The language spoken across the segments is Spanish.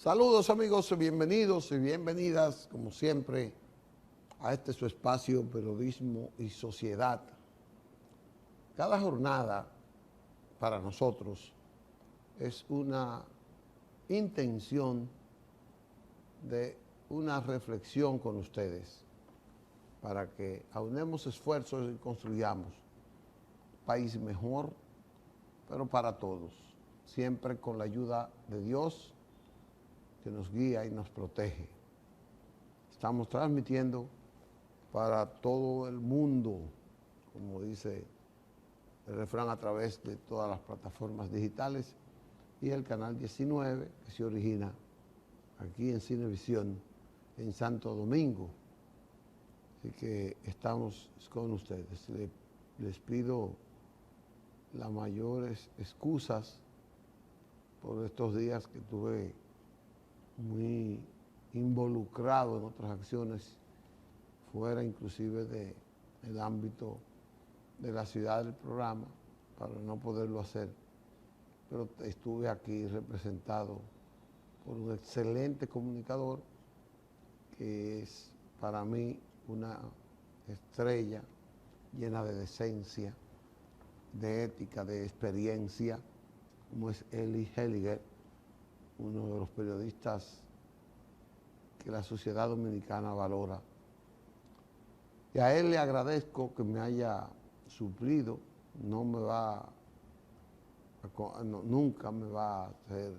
Saludos amigos, bienvenidos y bienvenidas, como siempre, a este su espacio Periodismo y Sociedad. Cada jornada para nosotros es una intención de una reflexión con ustedes para que aunemos esfuerzos y construyamos un país mejor, pero para todos, siempre con la ayuda de Dios que nos guía y nos protege. Estamos transmitiendo para todo el mundo, como dice el refrán, a través de todas las plataformas digitales y el canal 19 que se origina aquí en Cinevisión en Santo Domingo. Así que estamos con ustedes. Les pido las mayores excusas por estos días que tuve muy involucrado en otras acciones fuera inclusive del ámbito de la ciudad del programa para no poderlo hacer, pero estuve aquí representado por un excelente comunicador que es para mí una estrella llena de decencia, de ética, de experiencia, como es Eli Helliger, uno de los periodistas que la sociedad dominicana valora. Y a él le agradezco que me haya suplido, nunca me va a ser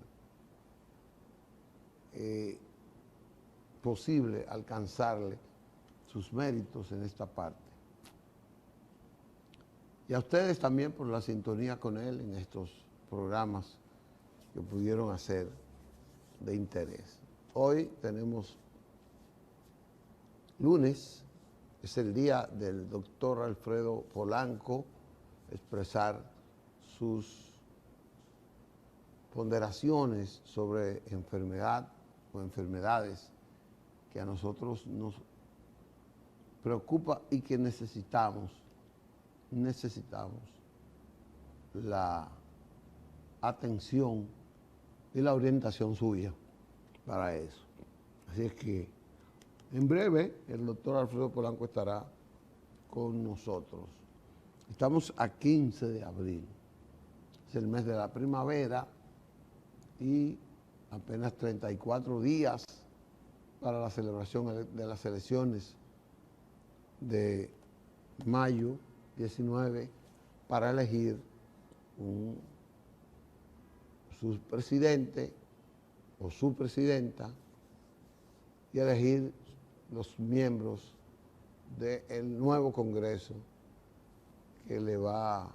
posible alcanzarle sus méritos en esta parte. Y a ustedes también por la sintonía con él en estos programas que pudieron hacer de interés. Hoy tenemos lunes, es el día del doctor Alfredo Polanco, expresar sus ponderaciones sobre enfermedad o enfermedades que a nosotros nos preocupa y que necesitamos la atención y la orientación suya para eso. Así es que en breve el doctor Alfredo Polanco estará con nosotros. Estamos a 15 de abril, es el mes de la primavera y apenas 34 días para la celebración de las elecciones de mayo 19 para elegir su presidente o su presidenta y elegir los miembros del nuevo Congreso que le va a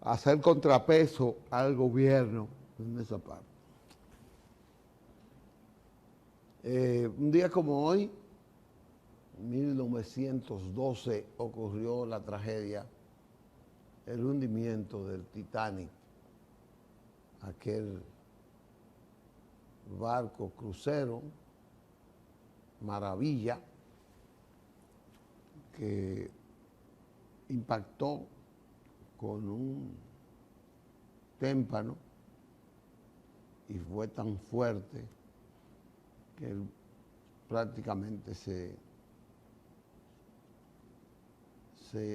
hacer contrapeso al gobierno en esa parte. Un día como hoy, en 1912, ocurrió la tragedia, el hundimiento del Titanic, aquel barco crucero maravilla que impactó con un témpano y fue tan fuerte que prácticamente se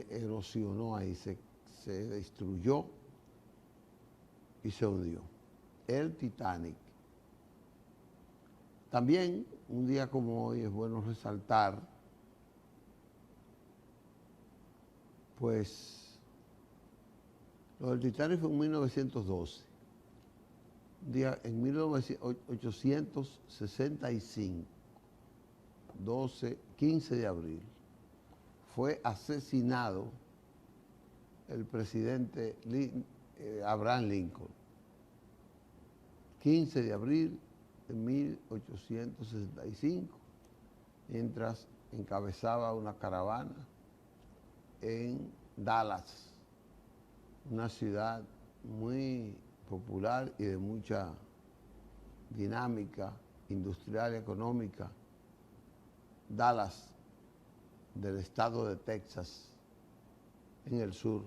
erosionó ahí, se destruyó y se hundió. El Titanic. También, un día como hoy, es bueno resaltar, pues, lo del Titanic fue en 1912. Un día en 1865, 15 de abril, fue asesinado el presidente Abraham Lincoln. 15 de abril de 1865, mientras encabezaba una caravana en Dallas, una ciudad muy popular y de mucha dinámica industrial y económica, Dallas, del estado de Texas, en el sur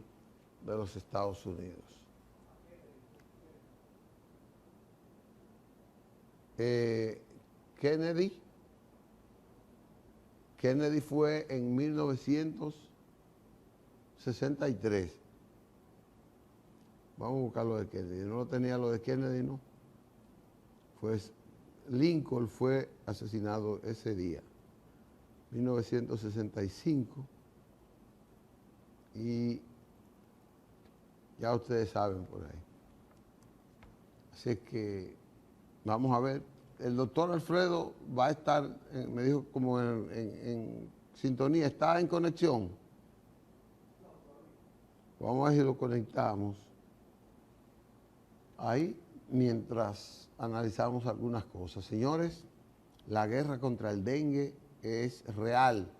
de los Estados Unidos. eh, Kennedy. Kennedy fue en 1963. Vamos a buscar lo de Kennedy. No lo tenía lo de Kennedy, ¿no? Pues Lincoln fue asesinado ese día, 1965. Y ya ustedes saben por ahí. Así que vamos a ver. El doctor Alfredo va a estar, me dijo, como en sintonía. ¿Está en conexión? Vamos a ver si lo conectamos ahí mientras analizamos algunas cosas. Señores, la guerra contra el dengue es real.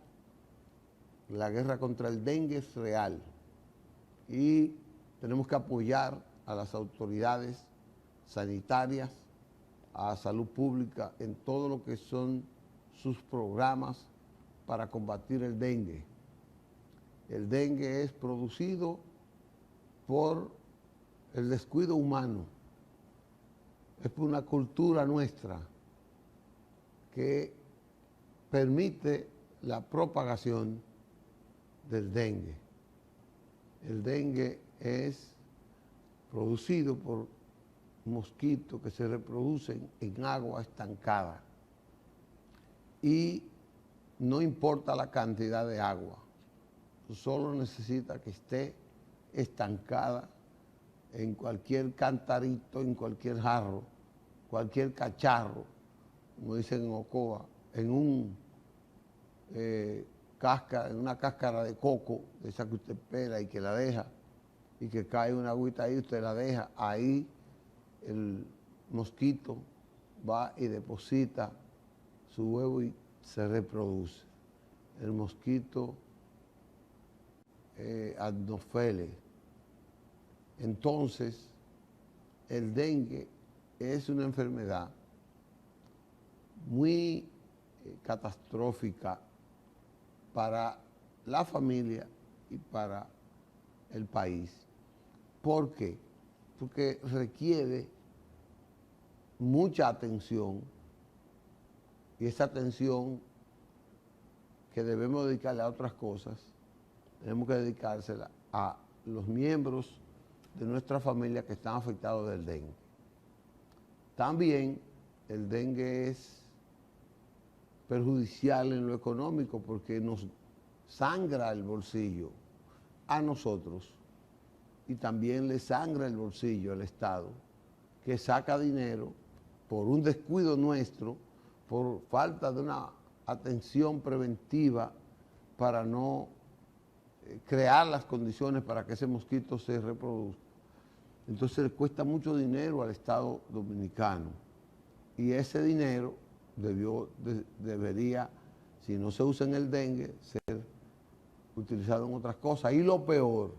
La guerra contra el dengue es real. Y tenemos que apoyar a las autoridades sanitarias, a salud pública, en todo lo que son sus programas para combatir el dengue. El dengue es producido por el descuido humano. Es por una cultura nuestra que permite la propagación del dengue. El dengue es producido por mosquitos que se reproducen en agua estancada. Y no importa la cantidad de agua, solo necesita que esté estancada en cualquier cantarito, en cualquier jarro, cualquier cacharro, como dicen en Ocoa, en una cáscara de coco, de esa que usted pela y que la deja, y que cae una agüita ahí, usted la deja ahí, el mosquito va y deposita su huevo y se reproduce. El mosquito Anopheles. Entonces, el dengue es una enfermedad muy catastrófica para la familia y para el país. ¿Por qué? Porque requiere mucha atención, y esa atención que debemos dedicarle a otras cosas, tenemos que dedicársela a los miembros de nuestra familia que están afectados del dengue. También el dengue es perjudicial en lo económico porque nos sangra el bolsillo a nosotros y también le sangra el bolsillo al Estado, que saca dinero por un descuido nuestro, por falta de una atención preventiva para no crear las condiciones para que ese mosquito se reproduzca. Entonces le cuesta mucho dinero al Estado dominicano y ese dinero debería, si no se usa en el dengue, ser utilizado en otras cosas. Y lo peor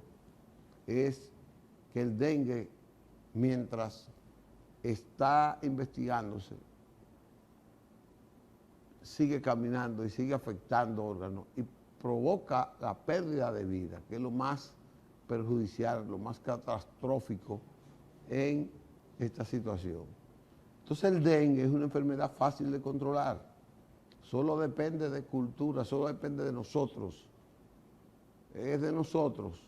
es que el dengue, mientras está investigándose, sigue caminando y sigue afectando órganos y provoca la pérdida de vida, que es lo más perjudicial, lo más catastrófico en esta situación. Entonces el dengue es una enfermedad fácil de controlar, solo depende de cultura, solo depende de nosotros, es de nosotros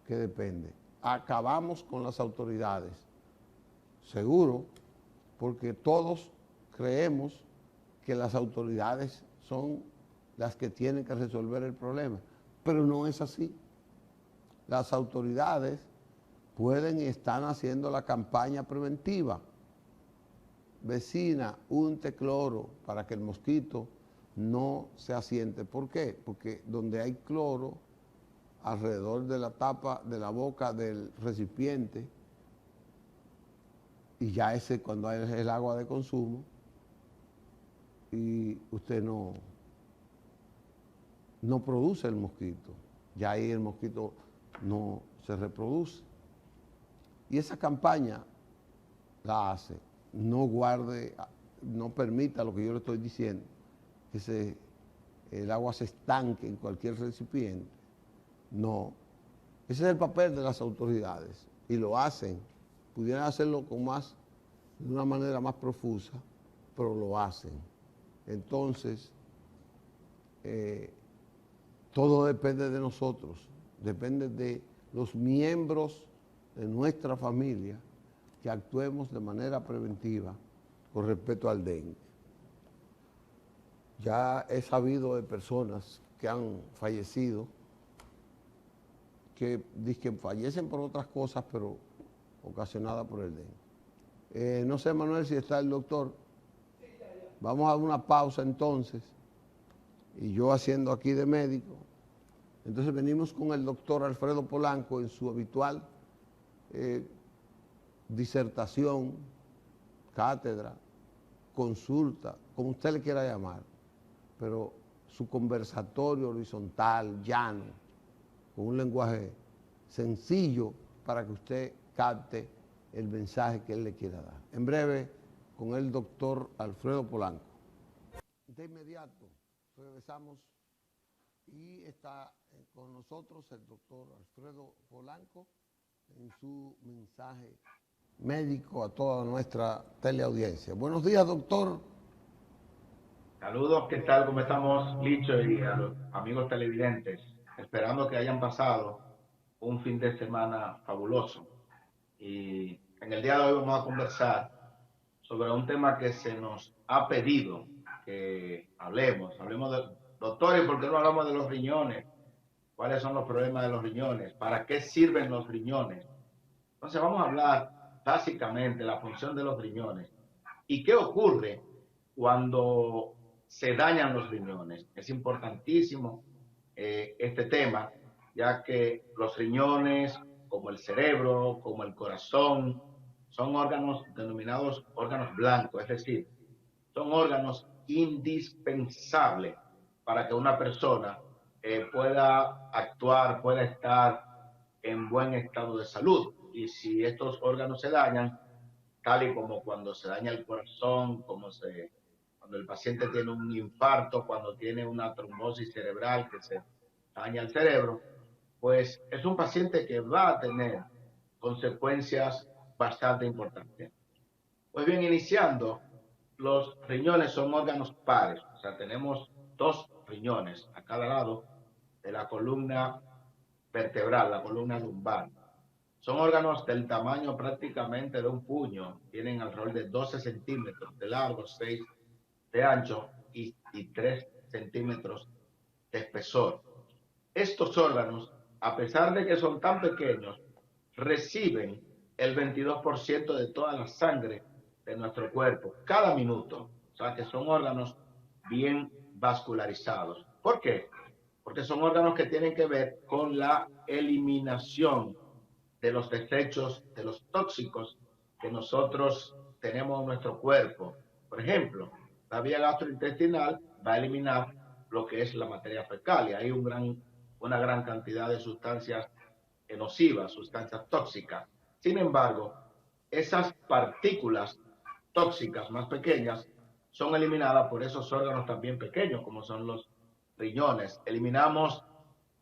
que depende. Acabamos con las autoridades, seguro, porque todos creemos que las autoridades son las que tienen que resolver el problema, pero no es así. Las autoridades pueden y están haciendo la campaña preventiva. Vecina, unte cloro para que el mosquito no se asiente. ¿Por qué? Porque donde hay cloro, alrededor de la tapa de la boca del recipiente, y ya ese cuando es el agua de consumo, y usted no produce el mosquito, ya ahí el mosquito no se reproduce. Y esa campaña la hace, no guarde, no permita lo que yo le estoy diciendo, que el agua se estanque en cualquier recipiente. No, ese es el papel de las autoridades y lo hacen, pudieran hacerlo de una manera más profusa, pero lo hacen. Entonces, todo depende de nosotros, depende de los miembros de nuestra familia que actuemos de manera preventiva con respecto al dengue. Ya he sabido de personas que han fallecido, que fallecen por otras cosas, pero ocasionadas por el dengue. No sé, Manuel, si está el doctor. Vamos a una pausa entonces, y yo haciendo aquí de médico. Entonces venimos con el doctor Alfredo Polanco en su habitual disertación, cátedra, consulta, como usted le quiera llamar, pero su conversatorio horizontal, llano, con un lenguaje sencillo para que usted capte el mensaje que él le quiera dar. En breve, con el doctor Alfredo Polanco. De inmediato, regresamos y está con nosotros el doctor Alfredo Polanco en su mensaje médico a toda nuestra teleaudiencia. Buenos días, doctor. Saludos, ¿qué tal? ¿Cómo estamos, Licho, y a los amigos televidentes? Esperando que hayan pasado un fin de semana fabuloso. Y en el día de hoy vamos a conversar sobre un tema que se nos ha pedido que hablemos. Hablemos de, doctores, ¿por qué no hablamos de los riñones? ¿Cuáles son los problemas de los riñones? ¿Para qué sirven los riñones? Entonces vamos a hablar básicamente de la función de los riñones y qué ocurre cuando se dañan los riñones. Es importantísimo este tema, ya que los riñones, como el cerebro, como el corazón, son órganos denominados órganos blancos, es decir, son órganos indispensables para que una persona pueda actuar, pueda estar en buen estado de salud. Y si estos órganos se dañan, tal y como cuando se daña el corazón, cuando el paciente tiene un infarto, cuando tiene una trombosis cerebral que se daña el cerebro, pues es un paciente que va a tener consecuencias bastante importantes. Pues bien, iniciando, los riñones son órganos pares, o sea, tenemos dos riñones a cada lado de la columna vertebral, la columna lumbar. Son órganos del tamaño prácticamente de un puño, tienen alrededor de 12 centímetros de largo, 6 de ancho y 3 centímetros de espesor. Estos órganos, a pesar de que son tan pequeños, reciben el 22% de toda la sangre de nuestro cuerpo cada minuto. O sea que son órganos bien vascularizados. ¿Por qué? Porque son órganos que tienen que ver con la eliminación de los desechos, de los tóxicos que nosotros tenemos en nuestro cuerpo. Por ejemplo, la vía gastrointestinal va a eliminar lo que es la materia fecal y hay una gran cantidad de sustancias nocivas, sustancias tóxicas. Sin embargo, esas partículas tóxicas más pequeñas son eliminadas por esos órganos también pequeños, como son los riñones. Eliminamos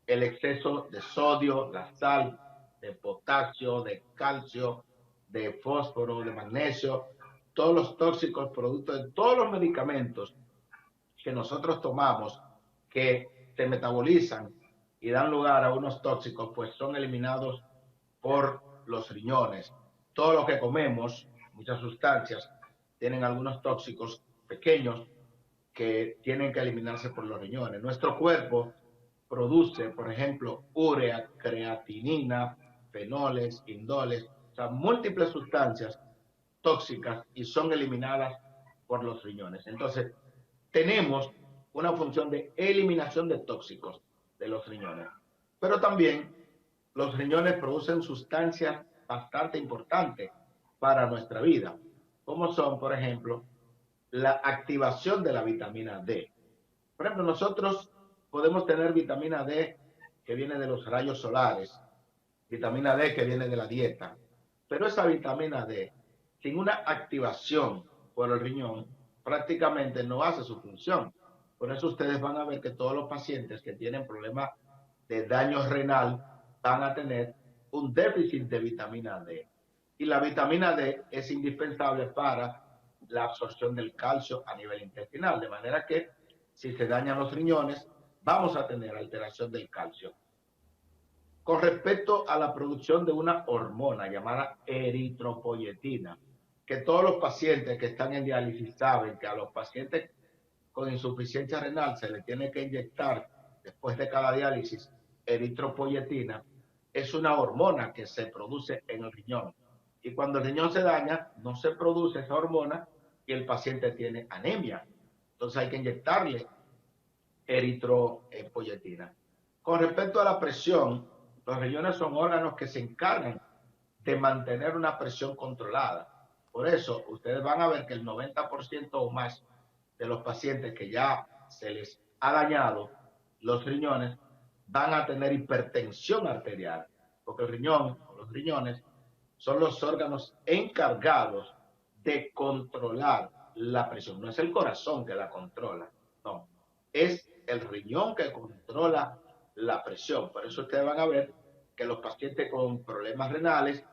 el exceso de sodio, la sal, de potasio, de calcio, de fósforo, de magnesio, todos los tóxicos productos de todos los medicamentos que nosotros tomamos que se metabolizan y dan lugar a unos tóxicos, pues son eliminados por los riñones. Todo lo que comemos, muchas sustancias, tienen algunos tóxicos pequeños que tienen que eliminarse por los riñones. Nuestro cuerpo produce, por ejemplo, urea, creatinina, fenoles, indoles, o sea, múltiples sustancias tóxicas y son eliminadas por los riñones. Entonces, tenemos una función de eliminación de tóxicos de los riñones. Pero también los riñones producen sustancias bastante importantes para nuestra vida, como son, por ejemplo, la activación de la vitamina D. Por ejemplo, nosotros podemos tener vitamina D que viene de los rayos solares, vitamina D que viene de la dieta, pero esa vitamina D, sin una activación por el riñón, prácticamente no hace su función. Por eso ustedes van a ver que todos los pacientes que tienen problemas de daño renal van a tener un déficit de vitamina D. Y la vitamina D es indispensable para la absorción del calcio a nivel intestinal, de manera que si se dañan los riñones, vamos a tener alteración del calcio. Con respecto a la producción de una hormona llamada eritropoyetina, que todos los pacientes que están en diálisis saben que a los pacientes con insuficiencia renal se le tiene que inyectar después de cada diálisis eritropoyetina, es una hormona que se produce en el riñón. Y cuando el riñón se daña, no se produce esa hormona y el paciente tiene anemia. Entonces hay que inyectarle eritropoyetina. Con respecto a la presión, los riñones son órganos que se encargan de mantener una presión controlada. Por eso, ustedes van a ver que el 90% o más de los pacientes que ya se les ha dañado los riñones van a tener hipertensión arterial, porque el riñón o los riñones son los órganos encargados de controlar la presión. No es el corazón que la controla, no, es el riñón que controla la presión. Por eso ustedes van a ver que los pacientes con problemas renales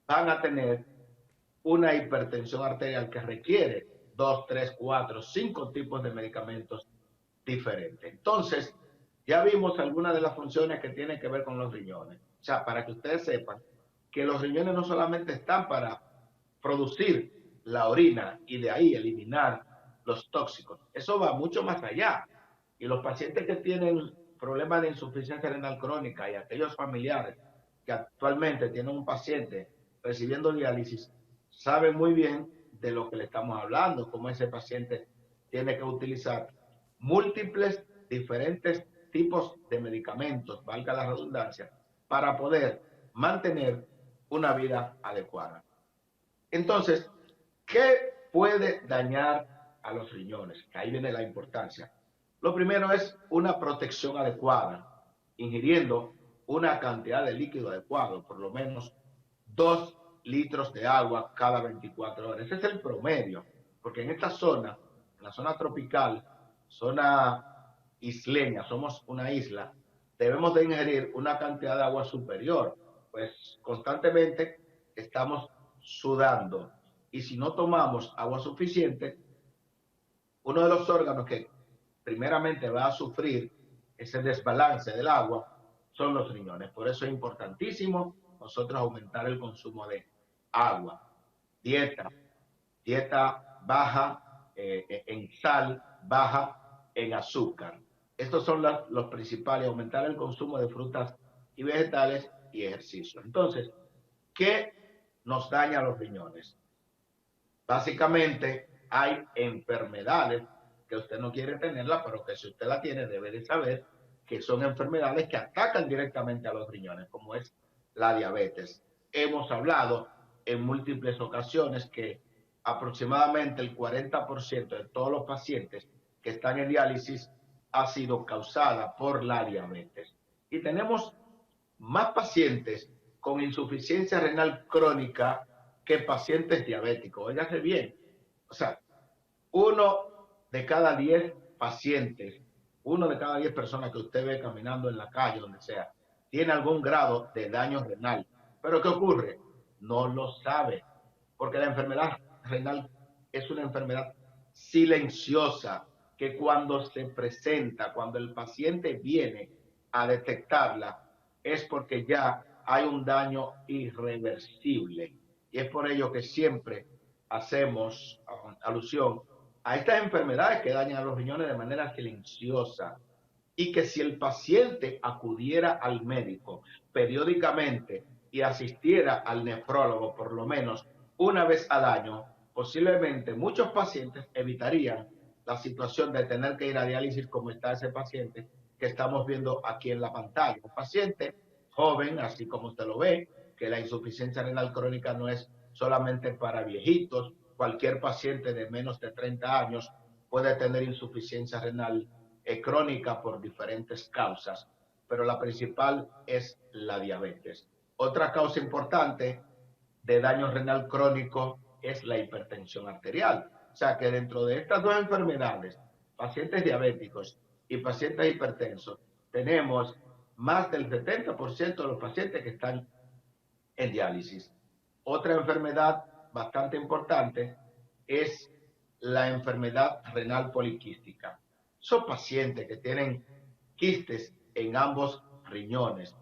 van a tener una hipertensión arterial que requiere 2, 3, 4, 5 tipos de medicamentos diferentes. Entonces, ya vimos algunas de las funciones que tienen que ver con los riñones. O sea, para que ustedes sepan que los riñones no solamente están para producir la orina y de ahí eliminar los tóxicos. Eso va mucho más allá. Y los pacientes que tienen problemas de insuficiencia renal crónica y aquellos familiares que actualmente tienen un paciente recibiendo diálisis, saben muy bien de lo que le estamos hablando, cómo ese paciente tiene que utilizar múltiples, diferentes tipos de medicamentos, valga la redundancia, para poder mantener una vida adecuada. Entonces, ¿qué puede dañar a los riñones? Ahí viene la importancia. Lo primero es una protección adecuada, ingiriendo una cantidad de líquido adecuado, por lo menos 2 litros de agua cada 24 horas. Ese es el promedio, porque en esta zona, en la zona tropical, zona isleña, somos una isla, debemos de ingerir una cantidad de agua superior, pues constantemente estamos sudando. Y si no tomamos agua suficiente, uno de los órganos que primeramente va a sufrir ese desbalance del agua son los riñones. Por eso es importantísimo nosotros aumentar el consumo de agua. Dieta baja en sal, baja en azúcar. Estos son los principales, aumentar el consumo de frutas y vegetales y ejercicio. Entonces, ¿qué nos daña los riñones? Básicamente hay enfermedades que usted no quiere tenerla, pero que si usted la tiene debe de saber que son enfermedades que atacan directamente a los riñones, como es la diabetes. Hemos hablado en múltiples ocasiones que aproximadamente el 40% de todos los pacientes que están en diálisis ha sido causada por la diabetes. Y tenemos más pacientes con insuficiencia renal crónica que pacientes diabéticos. Óigase bien. O sea, 1 de cada 10 pacientes, 1 de cada 10 personas que usted ve caminando en la calle, donde sea, tiene algún grado de daño renal. ¿Pero qué ocurre? No lo sabe, porque la enfermedad renal es una enfermedad silenciosa que cuando se presenta, cuando el paciente viene a detectarla, es porque ya hay un daño irreversible. Y es por ello que siempre hacemos alusión a estas enfermedades que dañan a los riñones de manera silenciosa y que si el paciente acudiera al médico periódicamente y asistiera al nefrólogo por lo menos una vez al año, posiblemente muchos pacientes evitarían la situación de tener que ir a diálisis como está ese paciente que estamos viendo aquí en la pantalla. Un paciente joven, así como usted lo ve, que la insuficiencia renal crónica no es solamente para viejitos, cualquier paciente de menos de 30 años puede tener insuficiencia renal crónica por diferentes causas, pero la principal es la diabetes. Otra causa importante de daño renal crónico es la hipertensión arterial. O sea que dentro de estas dos enfermedades, pacientes diabéticos y pacientes hipertensos, tenemos más del 70% de los pacientes que están en diálisis. Otra enfermedad bastante importante es la enfermedad renal poliquística. Son pacientes que tienen quistes en ambos riñones,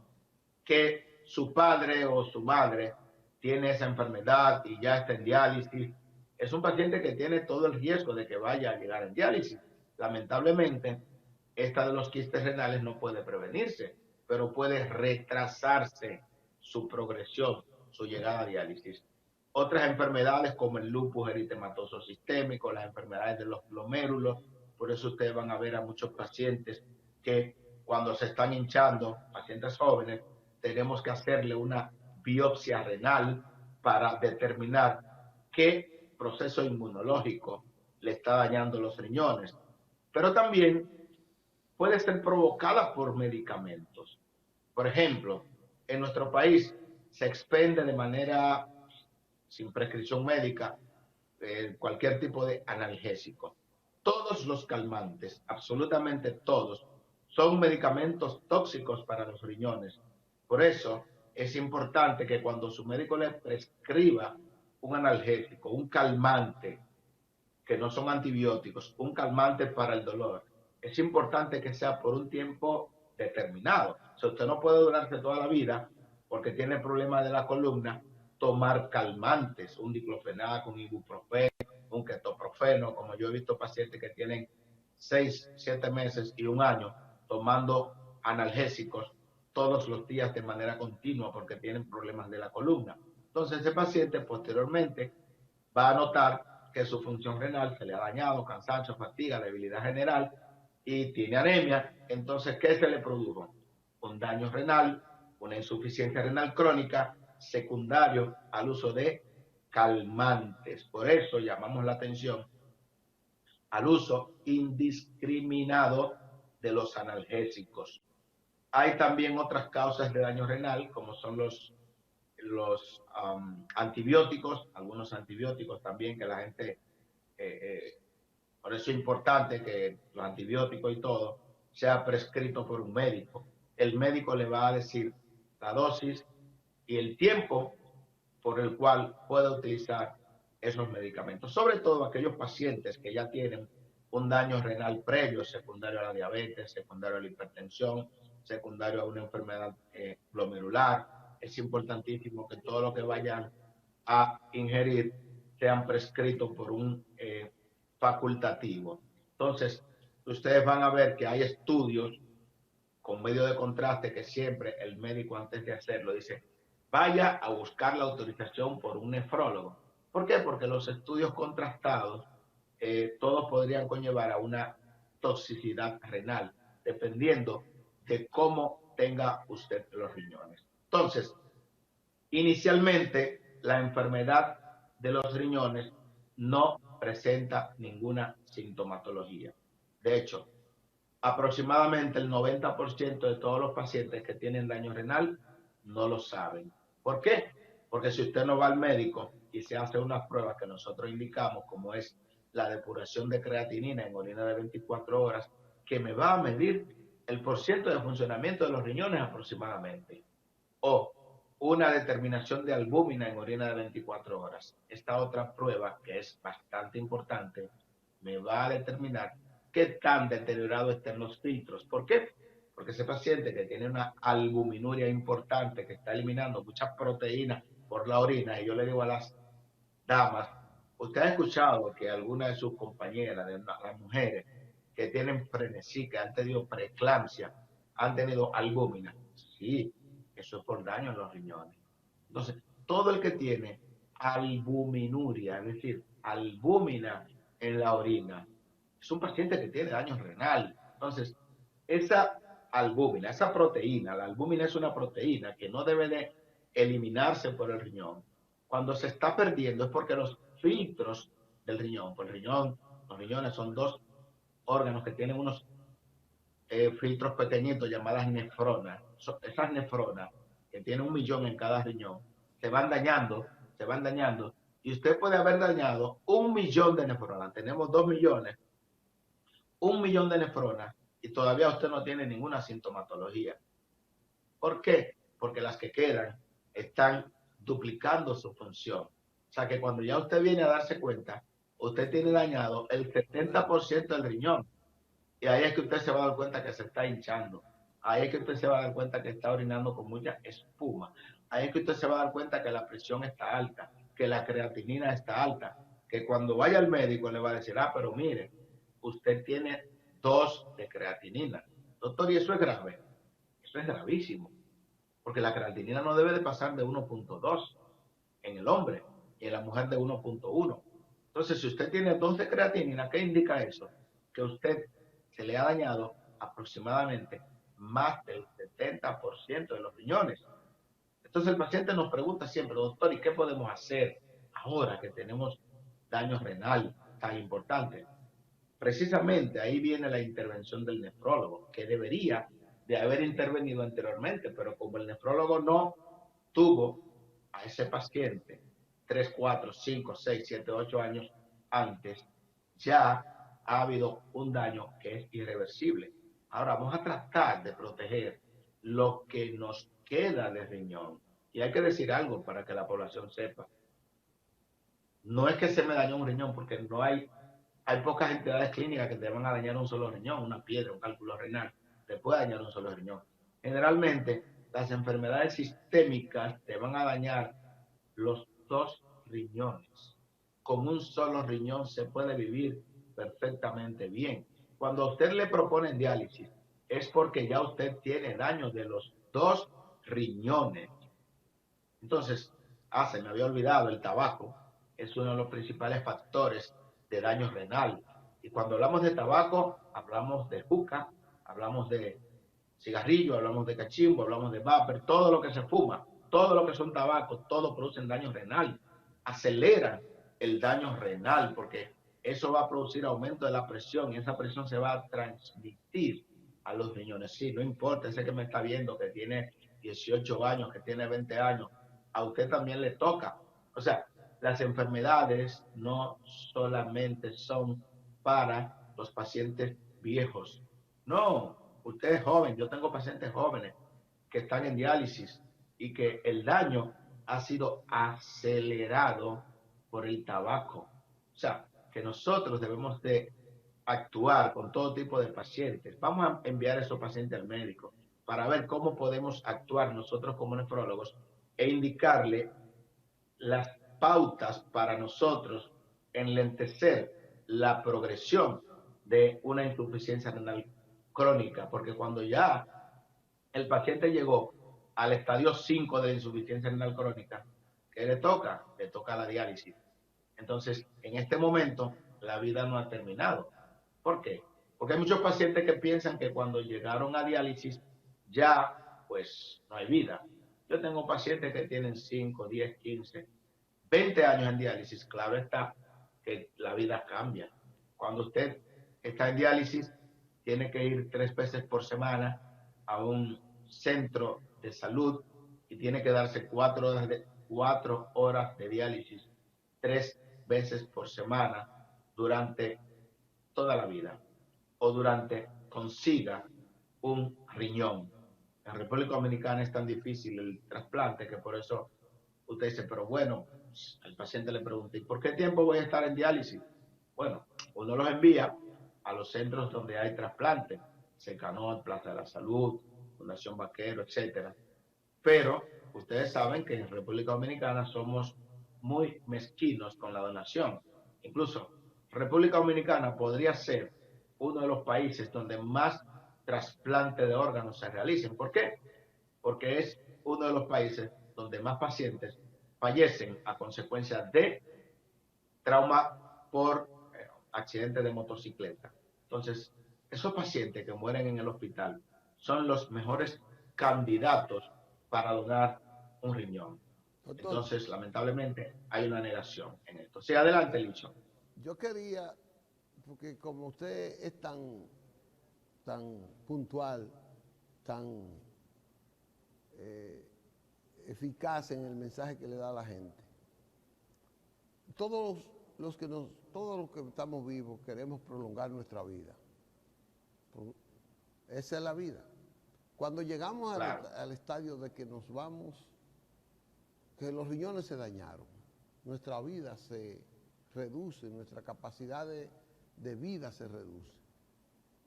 que su padre o su madre tiene esa enfermedad y ya está en diálisis. Es un paciente que tiene todo el riesgo de que vaya a llegar en diálisis. Lamentablemente, esta de los quistes renales no puede prevenirse, pero puede retrasarse su progresión, su llegada a diálisis. Otras enfermedades como el lupus eritematoso sistémico, las enfermedades de los glomérulos, por eso ustedes van a ver a muchos pacientes que cuando se están hinchando, pacientes jóvenes, tenemos que hacerle una biopsia renal para determinar qué proceso inmunológico le está dañando los riñones. Pero también puede ser provocada por medicamentos. Por ejemplo, en nuestro país se expende de manera sin prescripción médica cualquier tipo de analgésico. Todos los calmantes, absolutamente todos, son medicamentos tóxicos para los riñones. Por eso es importante que cuando su médico le prescriba un analgésico, un calmante, que no son antibióticos, un calmante para el dolor, es importante que sea por un tiempo determinado. O sea, usted no puede durarse toda la vida porque tiene problemas de la columna, tomar calmantes, un diclofenaco, un ibuprofeno, un ketoprofeno, como yo he visto pacientes que tienen 6, 7 meses y un año tomando analgésicos todos los días de manera continua porque tienen problemas de la columna. Entonces ese paciente posteriormente va a notar que su función renal se le ha dañado, cansancio, fatiga, debilidad general y tiene anemia. Entonces, ¿qué se le produjo? Un daño renal, una insuficiencia renal crónica secundario al uso de calmantes. Por eso llamamos la atención al uso indiscriminado de los analgésicos. Hay también otras causas de daño renal, como son los antibióticos, algunos antibióticos también que la gente, por eso es importante que los antibióticos y todo sea prescrito por un médico. El médico le va a decir la dosis y el tiempo por el cual puede utilizar esos medicamentos, sobre todo aquellos pacientes que ya tienen un daño renal previo, secundario a la diabetes, secundario a la hipertensión, secundario a una enfermedad glomerular. Es importantísimo que todo lo que vayan a ingerir sean prescritos por un facultativo. Entonces, ustedes van a ver que hay estudios con medio de contraste que siempre el médico antes de hacerlo dice, vaya a buscar la autorización por un nefrólogo. ¿Por qué? Porque los estudios contrastados todos podrían conllevar a una toxicidad renal, dependiendo de cómo tenga usted los riñones. Entonces, inicialmente, la enfermedad de los riñones no presenta ninguna sintomatología. De hecho, aproximadamente el 90% de todos los pacientes que tienen daño renal no lo saben. ¿Por qué? Porque si usted no va al médico y se hace unas pruebas que nosotros indicamos, como es la depuración de creatinina en orina de 24 horas, que me va a medir el porcentaje de funcionamiento de los riñones aproximadamente, o una determinación de albúmina en orina de 24 horas. Esta otra prueba, que es bastante importante, me va a determinar qué tan deteriorado estén los filtros. ¿Por qué? Porque ese paciente que tiene una albuminuria importante, que está eliminando muchas proteínas por la orina, y yo le digo a las damas, usted ha escuchado que alguna de sus compañeras, de las mujeres que tienen frenesí, que han tenido preeclampsia, han tenido albúmina. Sí, eso es por daño en los riñones. Entonces, todo el que tiene albuminuria, es decir, albúmina en la orina, es un paciente que tiene daño renal. Entonces, esa albúmina, esa proteína, la albúmina es una proteína que no debe de eliminarse por el riñón. Cuando se está perdiendo es porque los filtros del riñón, por el riñón, los riñones son dos órganos que tienen unos filtros pequeñitos llamadas nefronas. Esas nefronas, que tienen 1 millón en cada riñón, se van dañando, y usted puede haber dañado 1 millón de nefronas. Tenemos 2 millones, 1 millón de nefronas, y todavía usted no tiene ninguna sintomatología. ¿Por qué? Porque las que quedan están duplicando su función. O sea que cuando ya usted viene a darse cuenta, usted tiene dañado el 70% del riñón. Y ahí es que usted se va a dar cuenta que se está hinchando. Ahí es que usted se va a dar cuenta que está orinando con mucha espuma. Ahí es que usted se va a dar cuenta que la presión está alta, que la creatinina está alta, que cuando vaya al médico le va a decir, pero mire, usted tiene 2 de creatinina. Doctor, ¿y eso es grave? Eso es gravísimo, porque la creatinina no debe de pasar de 1.2 en el hombre y en la mujer de 1.1. Entonces, si usted tiene 2 de creatinina, ¿qué indica eso? Que usted se le ha dañado aproximadamente más del 70% de los riñones. Entonces el paciente nos pregunta siempre, doctor, ¿y qué podemos hacer ahora que tenemos daño renal tan importante? Precisamente ahí viene la intervención del nefrólogo, que debería de haber intervenido anteriormente, pero como el nefrólogo no tuvo a ese paciente 3, 4, 5, 6, 7, 8 años antes, ya ha habido un daño que es irreversible. Ahora vamos a tratar de proteger lo que nos queda de riñón. Y hay que decir algo para que la población sepa. No es que se me dañó un riñón, porque no hay pocas entidades clínicas que te van a dañar un solo riñón, una piedra, un cálculo renal, te puede dañar un solo riñón. Generalmente, las enfermedades sistémicas te van a dañar los 2 riñones. Con un solo riñón se puede vivir perfectamente bien. Cuando a usted le proponen diálisis, es porque ya usted tiene daño de los 2 riñones. Entonces, se me había olvidado, el tabaco es uno de los principales factores de daño renal. Y cuando hablamos de tabaco, hablamos de juca, hablamos de cigarrillo, hablamos de cachimbo, hablamos de vapor, todo lo que se fuma, todo lo que son tabacos, todo producen daño renal, aceleran el daño renal porque eso va a producir aumento de la presión y esa presión se va a transmitir a los riñones. Sí, no importa, ese que me está viendo que tiene 18 años, que tiene 20 años, a usted también le toca. O sea, las enfermedades no solamente son para los pacientes viejos. No, usted es joven, yo tengo pacientes jóvenes que están en diálisis y que el daño ha sido acelerado por el tabaco. O sea, que nosotros debemos de actuar con todo tipo de pacientes. Vamos a enviar a esos pacientes al médico para ver cómo podemos actuar nosotros como nefrólogos e indicarle las pautas para nosotros enlentecer la progresión de una insuficiencia renal crónica, porque cuando ya el paciente llegó al estadio 5 de la insuficiencia renal crónica, ¿qué le toca? Le toca la diálisis. Entonces, en este momento, la vida no ha terminado. ¿Por qué? Porque hay muchos pacientes que piensan que cuando llegaron a diálisis, ya, pues, no hay vida. Yo tengo pacientes que tienen 5, 10, 15, 20 años en diálisis. Claro está que la vida cambia. Cuando usted está en diálisis, tiene que ir 3 veces por semana a un centro de salud y tiene que darse 4 horas de diálisis 3 veces por semana durante toda la vida o durante consiga un riñón. En República Dominicana es tan difícil el trasplante que por eso usted dice, pero bueno, el paciente le pregunta, ¿y por qué tiempo voy a estar en diálisis? Bueno, uno los envía a los centros donde hay trasplante, Secanot, Plaza de la Salud, Fundación Vaquero, etcétera. Pero ustedes saben que en República Dominicana somos muy mezquinos con la donación. Incluso República Dominicana podría ser uno de los países donde más trasplante de órganos se realicen. ¿Por qué? Porque es uno de los países donde más pacientes fallecen a consecuencia de trauma por accidente de motocicleta. Entonces, esos pacientes que mueren en el hospital son los mejores candidatos para donar un riñón. Doctor, Entonces, lamentablemente, hay una negación en esto. Sí, adelante, Licho. yo quería, porque como usted es tan puntual, tan eh, eficaz en el mensaje que le da a la gente, todos los que estamos vivos queremos prolongar nuestra vida. Esa es la vida. Cuando llegamos Claro. al estadio de que nos vamos, que los riñones se dañaron, nuestra vida se reduce, nuestra capacidad de vida se reduce.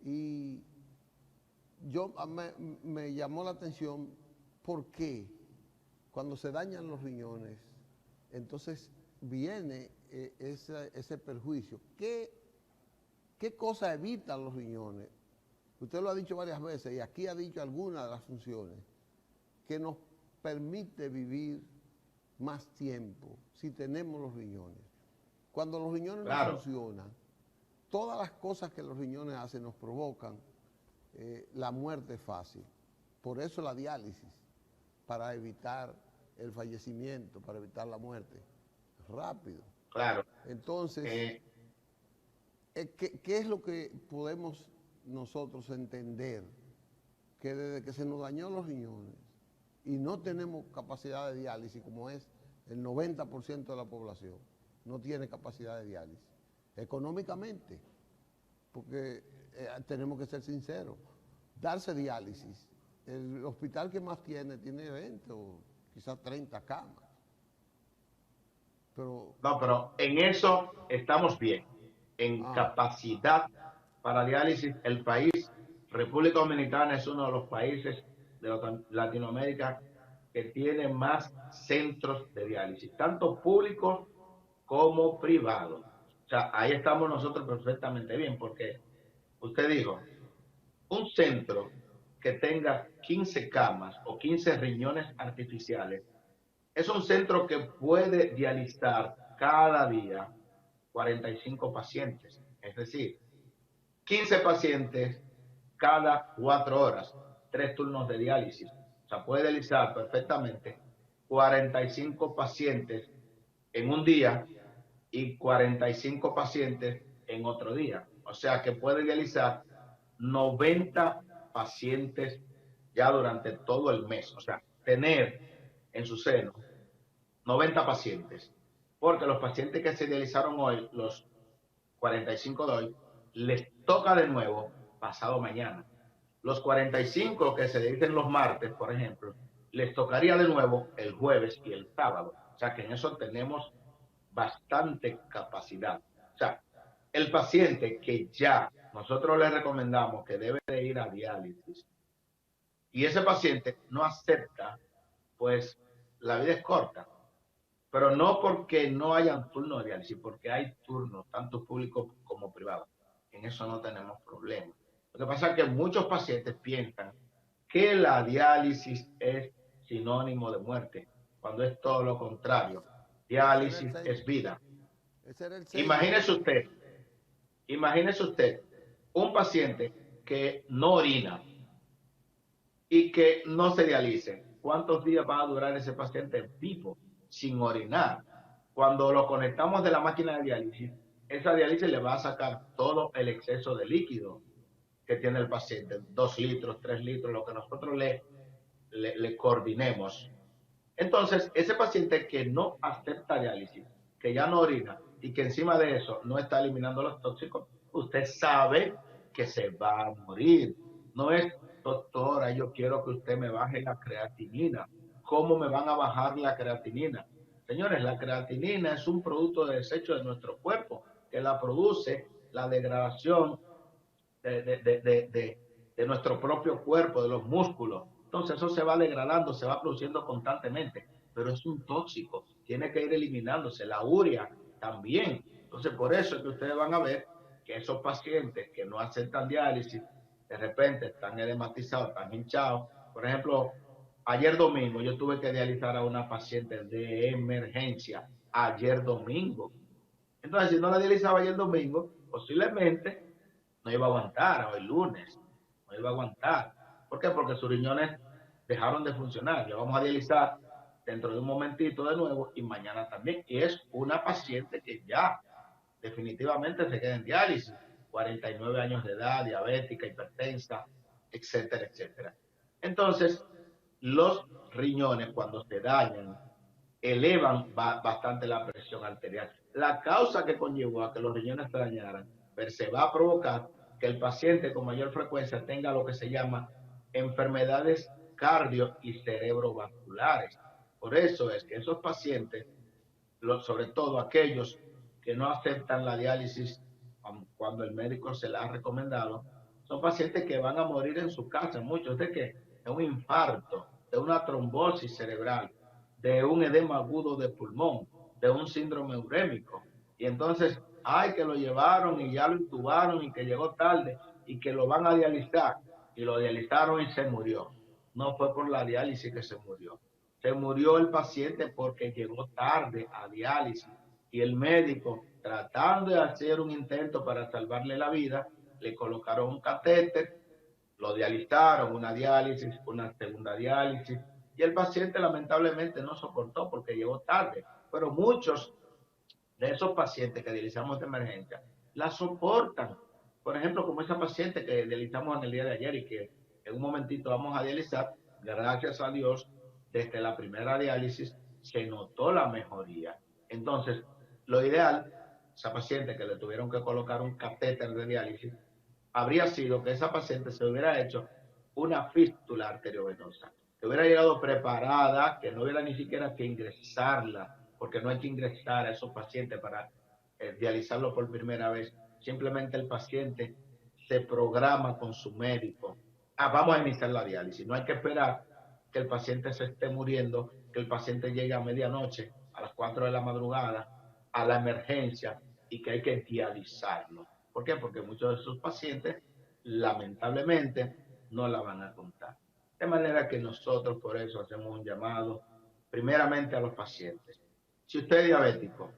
Y me llamó la atención porque cuando se dañan los riñones, entonces viene ese perjuicio. ¿Qué cosa evitan los riñones? Usted lo ha dicho varias veces y aquí ha dicho algunas de las funciones que nos permite vivir más tiempo si tenemos los riñones. Cuando los riñones no funcionan, todas las cosas que los riñones hacen nos provocan la muerte fácil. Por eso la diálisis, para evitar el fallecimiento, para evitar la muerte rápido. Claro. Entonces, ¿qué es lo que podemos nosotros entender? Que desde que se nos dañó los riñones y no tenemos capacidad de diálisis, como es el 90% de la población, no tiene capacidad de diálisis, económicamente, porque tenemos que ser sinceros, darse diálisis, el hospital que más tiene 20 o quizás 30 camas. Pero en eso estamos bien. En capacidad para diálisis, el país, República Dominicana, es uno de los países de Latinoamérica que tiene más centros de diálisis, tanto públicos como privados. O sea, ahí estamos nosotros perfectamente bien, porque usted dijo, un centro que tenga 15 camas o 15 riñones artificiales, es un centro que puede dializar cada día 45 pacientes, es decir, 15 pacientes cada 4 horas, 3 turnos de diálisis. O sea, puede dializar perfectamente 45 pacientes en un día y 45 pacientes en otro día. O sea, que puede dializar 90 pacientes ya durante todo el mes. O sea, tener en su seno 90 pacientes. Porque los pacientes que se dializaron hoy, los 45 de hoy, les toca de nuevo pasado mañana. Los 45 que se dialicen los martes, por ejemplo, les tocaría de nuevo el jueves y el sábado. O sea que en eso tenemos bastante capacidad. O sea, el paciente que ya nosotros le recomendamos que debe de ir a diálisis y ese paciente no acepta, pues la vida es corta. Pero no porque no hayan turnos de diálisis, porque hay turnos, tanto públicos como privados. En eso no tenemos problema. Lo que pasa es que muchos pacientes piensan que la diálisis es sinónimo de muerte, cuando es todo lo contrario. Diálisis es vida. Imagínese usted un paciente que no orina y que no se dialice. ¿Cuántos días va a durar ese paciente vivo sin orinar? Cuando lo conectamos de la máquina de diálisis, esa diálisis le va a sacar todo el exceso de líquido que tiene el paciente, 2 litros, 3 litros, lo que nosotros le coordinemos. Entonces, ese paciente que no acepta diálisis, que ya no orina y que encima de eso no está eliminando los tóxicos, usted sabe que se va a morir. No es, doctora, yo quiero que usted me baje la creatinina. ¿Cómo me van a bajar la creatinina? Señores, la creatinina es un producto de desecho de nuestro cuerpo que la produce la degradación de nuestro propio cuerpo, de los músculos. Entonces eso se va degradando, se va produciendo constantemente, pero es un tóxico, tiene que ir eliminándose. La urea también. Entonces por eso es que ustedes van a ver que esos pacientes que no aceptan diálisis, de repente están edematizados, están hinchados. Por ejemplo, ayer domingo yo tuve que dializar a una paciente de emergencia, ayer domingo. Entonces si no la dializaba ayer domingo, posiblemente no iba a aguantar hoy lunes, no iba a aguantar. ¿Por qué? Porque sus riñones dejaron de funcionar. Ya vamos a dializar dentro de un momentito de nuevo y mañana también. Y es una paciente que ya definitivamente se queda en diálisis, 49 años de edad, diabética, hipertensa, etcétera, etcétera. Entonces, los riñones cuando se dañan elevan bastante la presión arterial. La causa que conllevó a que los riñones se dañaran se va a provocar que el paciente con mayor frecuencia tenga lo que se llama enfermedades cardio y cerebrovasculares. Por eso es que esos pacientes, sobre todo aquellos que no aceptan la diálisis cuando el médico se la ha recomendado, son pacientes que van a morir en su casa, muchos de que de un infarto, de una trombosis cerebral, de un edema agudo de pulmón, de un síndrome urémico. Y entonces, ay, que lo llevaron y ya lo intubaron y que llegó tarde y que lo van a dializar. Y lo dializaron y se murió. No fue por la diálisis que se murió. Se murió el paciente porque llegó tarde a diálisis y el médico, tratando de hacer un intento para salvarle la vida, le colocaron un catéter, lo dializaron, una diálisis, una segunda diálisis, y el paciente lamentablemente no soportó porque llegó tarde. Pero muchos de esos pacientes que dializamos de emergencia la soportan. Por ejemplo, como esa paciente que dializamos en el día de ayer y que en un momentito vamos a dializar, gracias a Dios, desde la primera diálisis se notó la mejoría. Entonces, lo ideal, esa paciente que le tuvieron que colocar un catéter de diálisis, habría sido que esa paciente se hubiera hecho una fístula arteriovenosa, que hubiera llegado preparada, que no hubiera ni siquiera que ingresarla, porque no hay que ingresar a esos pacientes para dializarlo por primera vez. Simplemente el paciente se programa con su médico. Vamos a iniciar la diálisis. No hay que esperar que el paciente se esté muriendo, que el paciente llegue a medianoche, a las 4 de la madrugada, a la emergencia y que hay que dializarlo. ¿Por qué? Porque muchos de esos pacientes, lamentablemente, no la van a contar. De manera que nosotros por eso hacemos un llamado primeramente a los pacientes. Si usted es diabético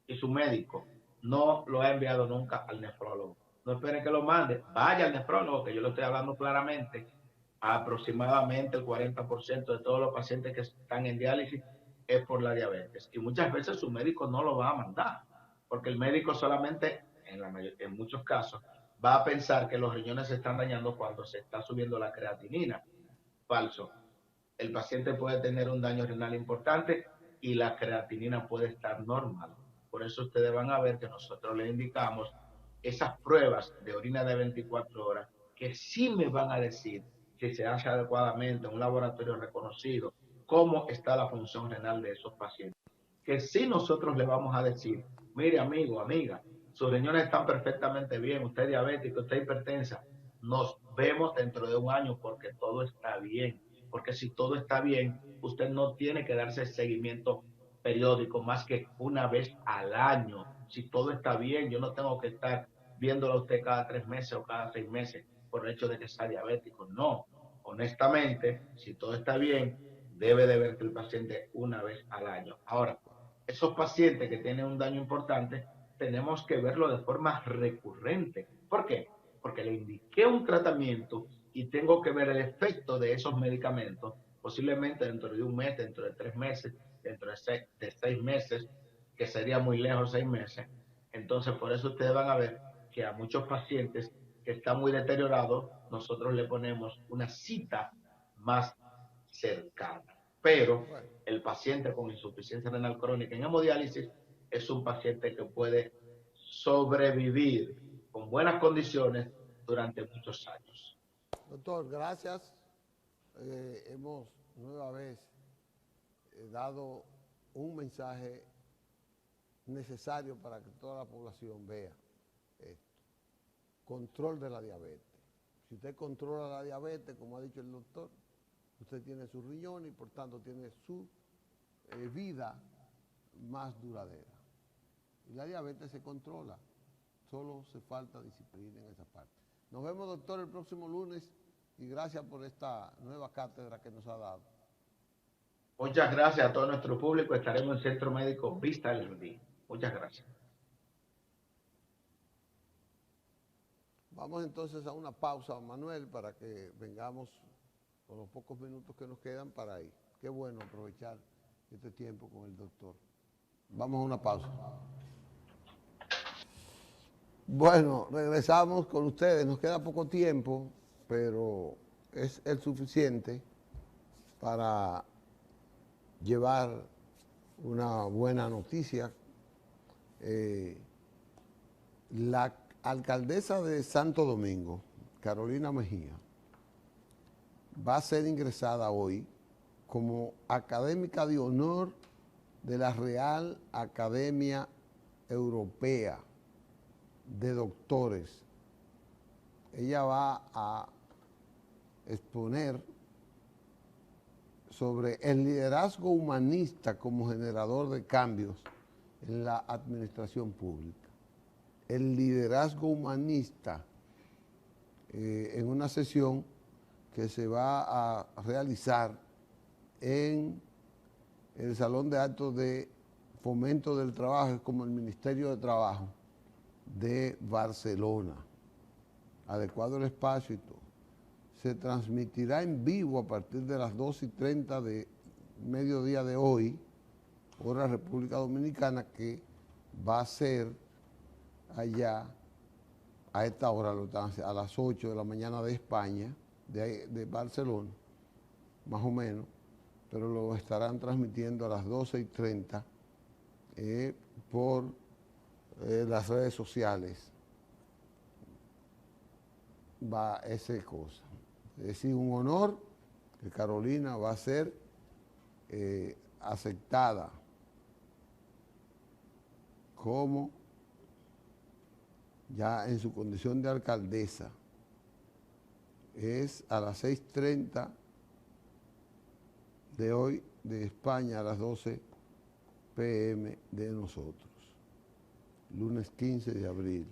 y su médico no lo ha enviado nunca al nefrólogo, no espere que lo mande, vaya al nefrólogo, que yo le estoy hablando claramente. Aproximadamente el 40% de todos los pacientes que están en diálisis es por la diabetes. Y muchas veces su médico no lo va a mandar, porque el médico solamente, en muchos casos, va a pensar que los riñones se están dañando cuando se está subiendo la creatinina. Falso. El paciente puede tener un daño renal importante y la creatinina puede estar normal. Por eso ustedes van a ver que nosotros les indicamos esas pruebas de orina de 24 horas que sí me van a decir si se hace adecuadamente en un laboratorio reconocido cómo está la función renal de esos pacientes. Que sí nosotros le vamos a decir, mire amigo, amiga, sus riñones están perfectamente bien, usted es diabético, usted es hipertensa, nos vemos dentro de un año porque todo está bien. Porque si todo está bien, usted no tiene que darse seguimiento periódico más que una vez al año. Si todo está bien, yo no tengo que estar viéndolo a usted cada 3 meses o cada 6 meses por el hecho de que sea diabético. No, honestamente, si todo está bien, debe de verse el paciente una vez al año. Ahora, esos pacientes que tienen un daño importante, tenemos que verlo de forma recurrente. ¿Por qué? Porque le indiqué un tratamiento y tengo que ver el efecto de esos medicamentos, posiblemente dentro de un mes, dentro de 3 meses, dentro de 6 meses, que sería muy lejos 6 meses. Entonces, por eso ustedes van a ver que a muchos pacientes que están muy deteriorados, nosotros le ponemos una cita más cercana. Pero Bueno, el paciente con insuficiencia renal crónica en hemodiálisis es un paciente que puede sobrevivir con buenas condiciones durante muchos años. doctor, gracias. Hemos nueva vez dado un mensaje necesario para que toda la población vea esto. Control de la diabetes. Si usted controla la diabetes, como ha dicho el doctor, usted tiene su riñón y por tanto tiene su vida más duradera. Y la diabetes se controla, solo se falta disciplina en esa parte. Nos vemos, doctor, el próximo lunes y gracias por esta nueva cátedra que nos ha dado. Muchas gracias a todo nuestro público. Estaremos en el Centro Médico Vista del Jardín. Muchas gracias. Vamos entonces a una pausa, Manuel, para que vengamos con los pocos minutos que nos quedan para ir. Qué bueno aprovechar este tiempo con el doctor. Vamos a una pausa. Bueno, regresamos con ustedes. Nos queda poco tiempo, pero es el suficiente para llevar una buena noticia. La alcaldesa de Santo Domingo, Carolina Mejía, va a ser ingresada hoy como académica de honor de la Real Academia Europea de Doctores. Ella va a exponer sobre el liderazgo humanista como generador de cambios en la administración pública. El liderazgo humanista en una sesión que se va a realizar en el Salón de Actos de Fomento del Trabajo, es como el Ministerio de Trabajo de Barcelona. Adecuado el espacio y todo. Se transmitirá en vivo a partir de las 2:30 de mediodía de hoy, hora República Dominicana, que va a ser allá a esta hora, a las 8 de la mañana de España, de Barcelona, más o menos, pero lo estarán transmitiendo a las 12:30 por las redes sociales. Va esa cosa. Es decir, un honor que Carolina va a ser aceptada como ya en su condición de alcaldesa. Es a las 6:30 de hoy de España, a las 12 p.m. de nosotros, lunes 15 de abril.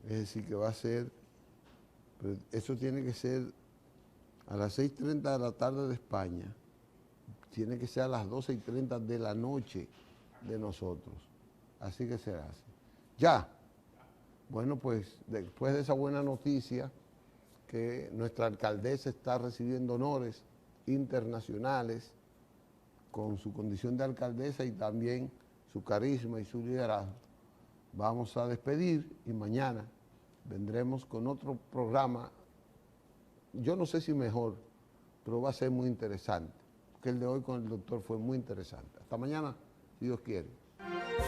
Es decir, que va a ser, pero eso tiene que ser a las 6:30 de la tarde de España, tiene que ser a las 12:30 de la noche de nosotros. Así que se hace. Ya. Bueno, pues después de esa buena noticia, que nuestra alcaldesa está recibiendo honores internacionales con su condición de alcaldesa y también su carisma y su liderazgo, vamos a despedir y mañana vendremos con otro programa, yo no sé si mejor, pero va a ser muy interesante, porque el de hoy con el doctor fue muy interesante. Hasta mañana, si Dios quiere.